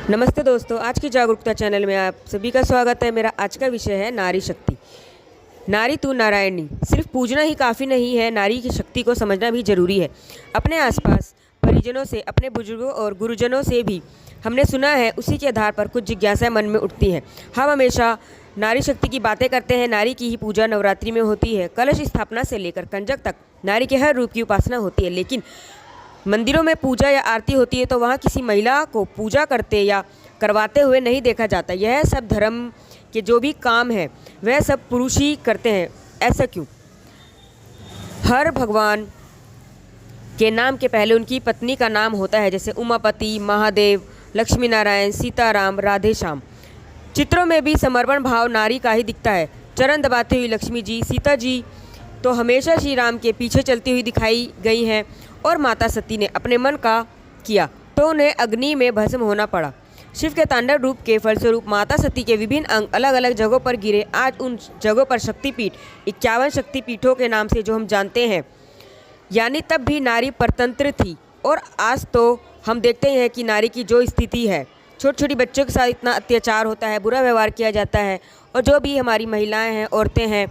नमस्ते दोस्तों, आज की जागरूकता चैनल में आप सभी का स्वागत है। मेरा आज का विषय है नारी शक्ति। नारी तू नारायणी। सिर्फ पूजना ही काफ़ी नहीं है, नारी की शक्ति को समझना भी जरूरी है। अपने आसपास परिजनों से, अपने बुजुर्गों और गुरुजनों से भी हमने सुना है, उसी के आधार पर कुछ जिज्ञासाएं मन में उठती हैं। हम हमेशा नारी शक्ति की बातें करते हैं। नारी की ही पूजा नवरात्रि में होती है। कलश स्थापना से लेकर कंजक तक नारी के हर रूप की उपासना होती है। लेकिन मंदिरों में पूजा या आरती होती है तो वहाँ किसी महिला को पूजा करते या करवाते हुए नहीं देखा जाता। यह सब धर्म के जो भी काम है वह सब पुरुष ही करते हैं। ऐसा क्यों? हर भगवान के नाम के पहले उनकी पत्नी का नाम होता है, जैसे उमापति, महादेव, लक्ष्मी नारायण, सीताराम, राधे श्याम। चित्रों में भी समर्पण भाव नारी का ही दिखता है। चरण दबाती हुई लक्ष्मी जी, सीता जी तो हमेशा श्री राम के पीछे चलती हुई दिखाई गई हैं, और माता सती ने अपने मन का किया तो उन्हें अग्नि में भस्म होना पड़ा। शिव के तांडव रूप के फलस्वरूप माता सती के विभिन्न अंग अलग अलग जगहों पर गिरे। आज उन जगहों पर शक्तिपीठ 51 शक्तिपीठों के नाम से जो हम जानते हैं, यानी तब भी नारी परतंत्र थी। और आज तो हम देखते हैं कि नारी की जो स्थिति है, छोटी छोटी बच्चों के साथ इतना अत्याचार होता है, बुरा व्यवहार किया जाता है। और जो भी हमारी महिलाएं हैं, औरतें हैं,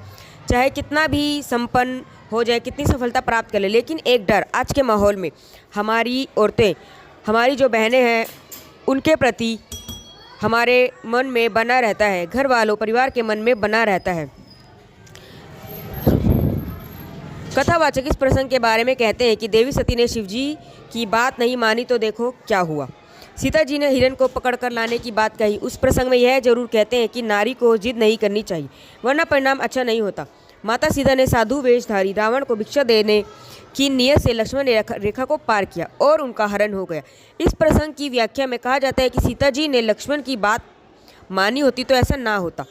चाहे कितना भी संपन्न हो जाए, कितनी सफलता प्राप्त कर ले, लेकिन एक डर आज के माहौल में हमारी औरतें, हमारी जो बहनें हैं, उनके प्रति हमारे मन में बना रहता है, घर वालों, परिवार के मन में बना रहता है। कथावाचक इस प्रसंग के बारे में कहते हैं कि देवी सती ने शिवजी की बात नहीं मानी तो देखो क्या हुआ। सीता जी ने हिरण को पकड़कर लाने की बात कही। उस प्रसंग में यह जरूर कहते हैं कि नारी को जिद नहीं करनी चाहिए, वरना परिणाम अच्छा नहीं होता। माता सीता ने साधु वेशधारी रावण को भिक्षा देने की नियत से लक्ष्मण रेखा को पार किया और उनका हरण हो गया। इस प्रसंग की व्याख्या में कहा जाता है कि सीता जी ने लक्ष्मण की बात मानी होती तो ऐसा ना होता।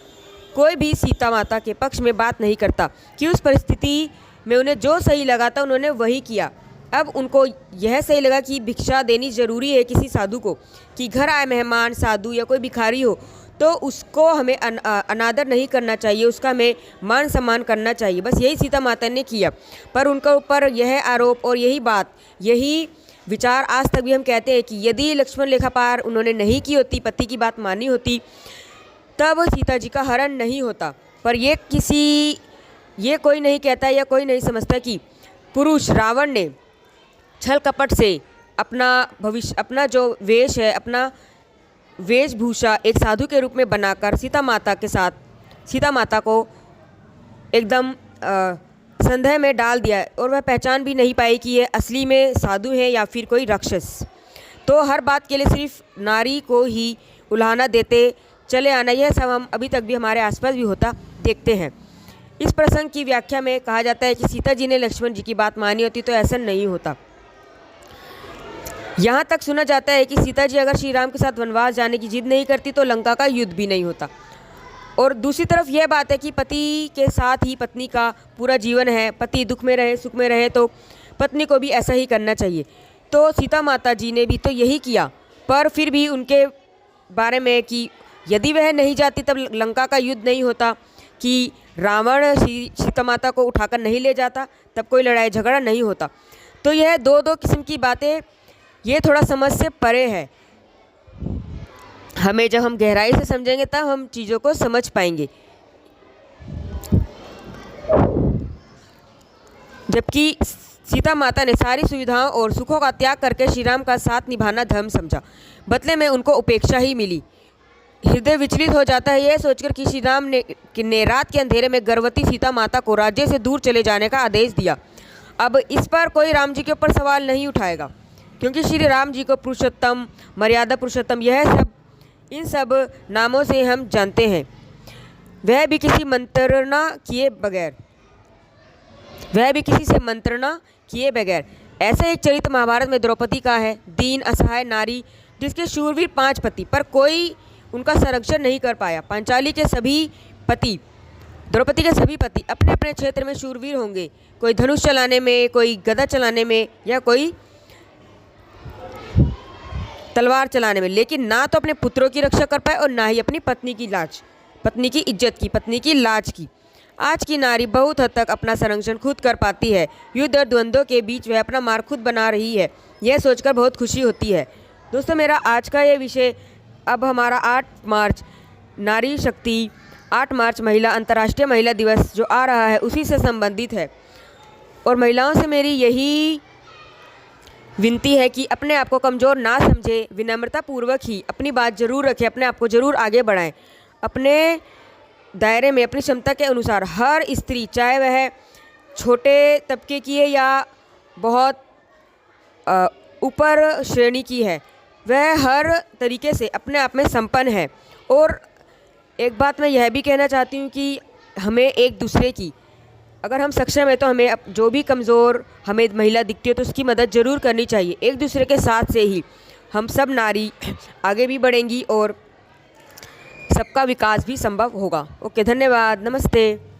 कोई भी सीता माता के पक्ष में बात नहीं करता कि उस परिस्थिति में उन्हें जो सही लगा था उन्होंने वही किया। अब उनको यह सही लगा कि भिक्षा देनी जरूरी है किसी साधु को, कि घर आए मेहमान साधु या कोई भिखारी हो तो उसको हमें अनादर नहीं करना चाहिए, उसका हमें मान सम्मान करना चाहिए। बस यही सीता माता ने किया। पर उनके ऊपर यह आरोप और यही बात, यही विचार आज तक भी हम कहते हैं कि यदि लक्ष्मण रेखा पार उन्होंने नहीं की होती, पति की बात मानी होती, तब सीता जी का हरण नहीं होता। पर ये कोई नहीं कहता या कोई नहीं समझता कि पुरुष रावण ने छल कपट से अपना जो वेश है, अपना वेशभूषा एक साधु के रूप में बनाकर सीता माता को एकदम संदेह में डाल दिया, और वह पहचान भी नहीं पाई कि ये असली में साधु है या फिर कोई राक्षस। तो हर बात के लिए सिर्फ नारी को ही उल्हाना देते चले आना, यह सब हम अभी तक भी हमारे आसपास भी होता देखते हैं। इस प्रसंग की व्याख्या में कहा जाता है कि सीता जी ने लक्ष्मण जी की बात मानी होती तो ऐसा नहीं होता। यहाँ तक सुना जाता है कि सीता जी अगर श्री राम के साथ वनवास जाने की जिद नहीं करती तो लंका का युद्ध भी नहीं होता। और दूसरी तरफ यह बात है कि पति के साथ ही पत्नी का पूरा जीवन है। पति दुख में रहे, सुख में रहे, तो पत्नी को भी ऐसा ही करना चाहिए। तो सीता माता जी ने भी तो यही किया। पर फिर भी उनके बारे में कि यदि वह नहीं जाती तब लंका का युद्ध नहीं होता, कि रावण सीता माता को उठाकर नहीं ले जाता तब कोई लड़ाई झगड़ा नहीं होता। तो यह दो किस्म की बातें, ये थोड़ा समझ से परे है। हमें जब हम गहराई से समझेंगे तब हम चीज़ों को समझ पाएंगे। जबकि सीता माता ने सारी सुविधाओं और सुखों का त्याग करके श्री राम का साथ निभाना धर्म समझा, बदले में उनको उपेक्षा ही मिली। हृदय विचलित हो जाता है यह सोचकर कि श्री राम ने रात के अंधेरे में गर्भवती सीता माता को राज्य से दूर चले जाने का आदेश दिया। अब इस पर कोई राम जी के ऊपर सवाल नहीं उठाएगा, क्योंकि श्री राम जी को पुरुषोत्तम, मर्यादा पुरुषोत्तम, इन सब नामों से हम जानते हैं। वह भी किसी से मंत्रणा किए बगैर। ऐसा एक चरित्र महाभारत में द्रौपदी का है। दीन असहाय नारी जिसके शूरवीर 5 पति, पर कोई उनका संरक्षण नहीं कर पाया। पांचाली के सभी पति, द्रौपदी के सभी पति अपने अपने क्षेत्र में शूरवीर होंगे, कोई धनुष चलाने में, कोई गदा चलाने में, या कोई तलवार चलाने में, लेकिन ना तो अपने पुत्रों की रक्षा कर पाए और ना ही अपनी पत्नी की इज्जत की, पत्नी की लाज की। आज की नारी बहुत हद तक अपना संरक्षण खुद कर पाती है। युद्ध और द्वंद्वों के बीच वह अपना मार्ग खुद बना रही है, यह सोचकर बहुत खुशी होती है। दोस्तों, मेरा आज का ये विषय अब हमारा 8 मार्च नारी शक्ति 8 मार्च महिला अंतर्राष्ट्रीय महिला दिवस जो आ रहा है उसी से संबंधित है। और महिलाओं से मेरी यही विनती है कि अपने आप को कमज़ोर ना समझे, विनम्रतापूर्वक ही अपनी बात ज़रूर रखें, अपने आप को ज़रूर आगे बढ़ाएं। अपने दायरे में अपनी क्षमता के अनुसार हर स्त्री, चाहे वह छोटे तबके की है या बहुत ऊपर श्रेणी की है, वह हर तरीके से अपने आप में संपन्न है। और एक बात मैं यह भी कहना चाहती हूँ कि हमें एक दूसरे की, अगर हम सक्षम है तो हमें जो भी कमज़ोर हमें महिला दिखती है तो उसकी मदद ज़रूर करनी चाहिए। एक दूसरे के साथ से ही हम सब नारी आगे भी बढ़ेंगी और सबका विकास भी संभव होगा। ओके, धन्यवाद, नमस्ते।